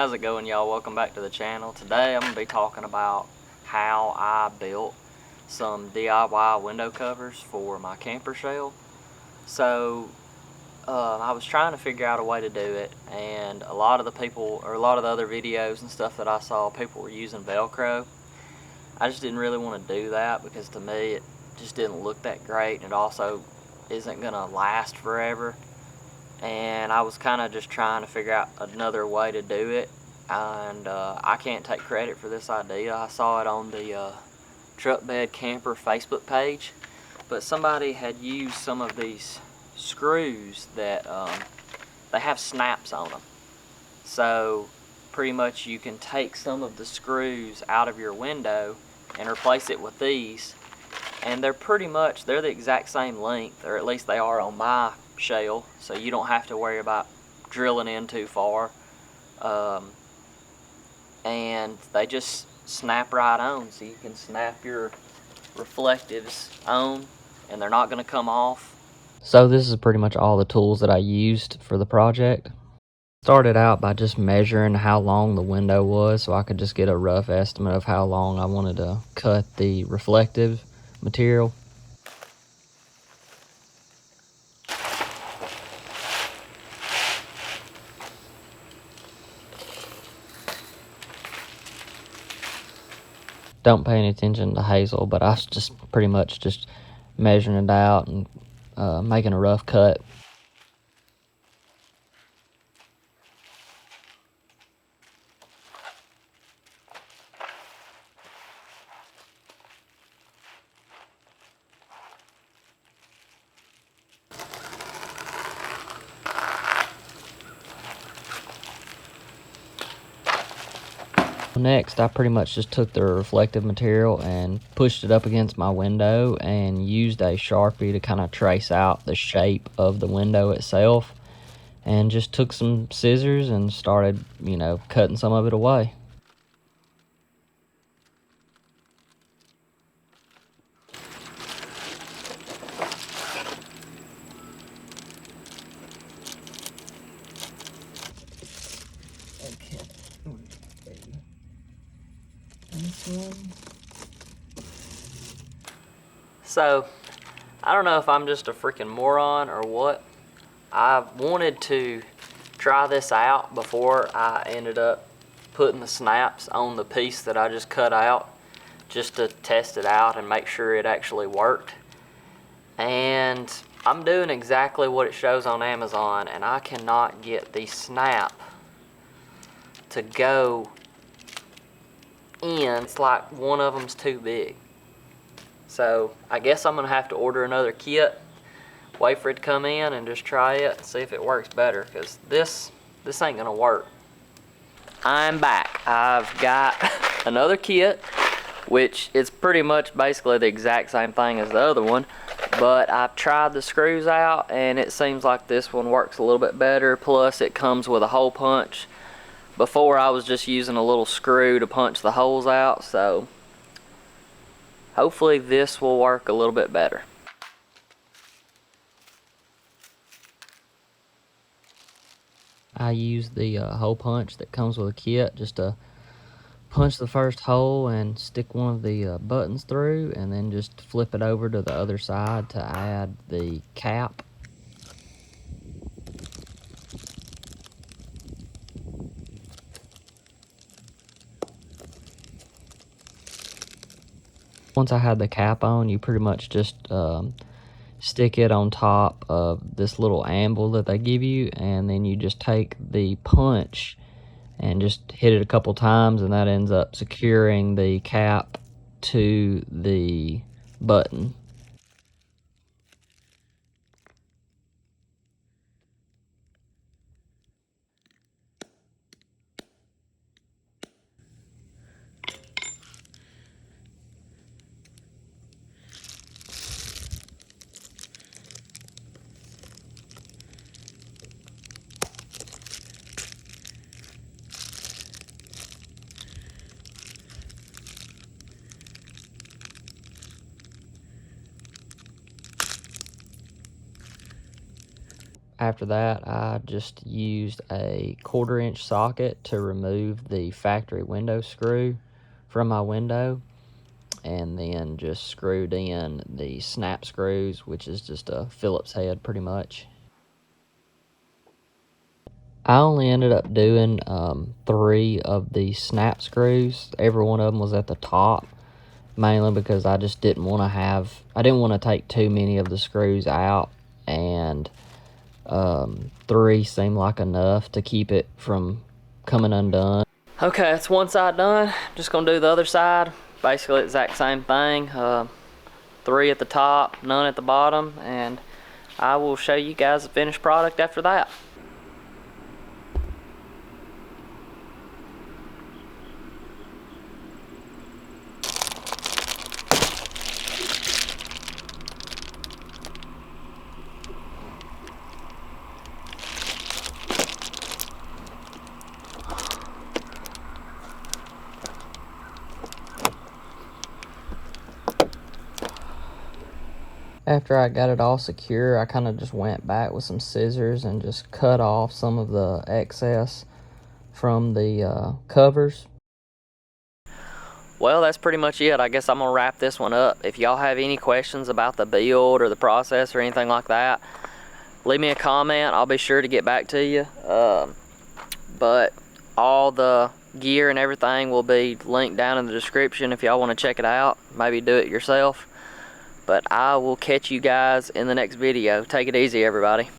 How's it going, y'all? Welcome back to the channel. Today I'm going to be talking about how I built some DIY window covers for my camper shell. So I was trying to figure out a way to do it, and a lot of the other videos and stuff that I saw, people were using Velcro. I just didn't really want to do that because to me it just didn't look that great, and it also isn't going to last forever. And I was kind of just trying to figure out another way to do it, and I can't take credit for this idea. I saw it on the Truck Bed Camper Facebook page, but somebody had used some of these screws that they have snaps on them. So pretty much you can take some of the screws out of your window and replace it with these, and they're the exact same length, or at least they are on my shell, so you don't have to worry about drilling in too far, and they just snap right on, so you can snap your reflectives on and they're not going to come off. So this is pretty much all the tools that I used for the project. Started out by just measuring how long the window was so I could just get a rough estimate of how long I wanted to cut the reflective material. Don't pay any attention to Hazel, but I was just pretty much just measuring it out and making a rough cut. Next, I pretty much just took the reflective material and pushed it up against my window and used a Sharpie to kind of trace out the shape of the window itself, and just took some scissors and started, cutting some of it away. So, I don't know if I'm just a freaking moron or what. I wanted to try this out before I ended up putting the snaps on the piece that I just cut out, just to test it out and make sure it actually worked. And I'm doing exactly what it shows on Amazon, and I cannot get the snap to go in. It's like one of them's too big. So I guess I'm gonna have to order another kit, wait for it to come in, and just try it and see if it works better, because this ain't gonna work. I'm back. I've got another kit, which is pretty much basically the exact same thing as the other one, but I've tried the screws out and it seems like this one works a little bit better. Plus it comes with a hole punch. Before I was just using a little screw to punch the holes out, so hopefully this will work a little bit better. I use the hole punch that comes with a kit just to punch the first hole and stick one of the buttons through, and then just flip it over to the other side to add the cap. Once I had the cap on, you pretty much just stick it on top of this little anvil that they give you, and then you just take the punch and just hit it a couple times, and that ends up securing the cap to the button. After that, I just used a 1/4-inch socket to remove the factory window screw from my window, and then just screwed in the snap screws, which is just a Phillips head pretty much. I only ended up doing 3 of the snap screws. Every one of them was at the top, mainly because I just didn't want to take too many of the screws out, and 3 seemed like enough to keep it from coming undone. Okay, that's one side done. Just gonna do the other side. Basically the exact same thing. 3 at the top, none at the bottom, and I will show you guys the finished product after that. After I got it all secure, I kind of just went back with some scissors and just cut off some of the excess from the covers. Well, that's pretty much it. I guess I'm gonna wrap this one up. If y'all have any questions about the build or the process or anything like that, leave me a comment. I'll be sure to get back to you. But all the gear and everything will be linked down in the description if y'all want to check it out. Maybe do it yourself. But I will catch you guys in the next video. Take it easy, everybody.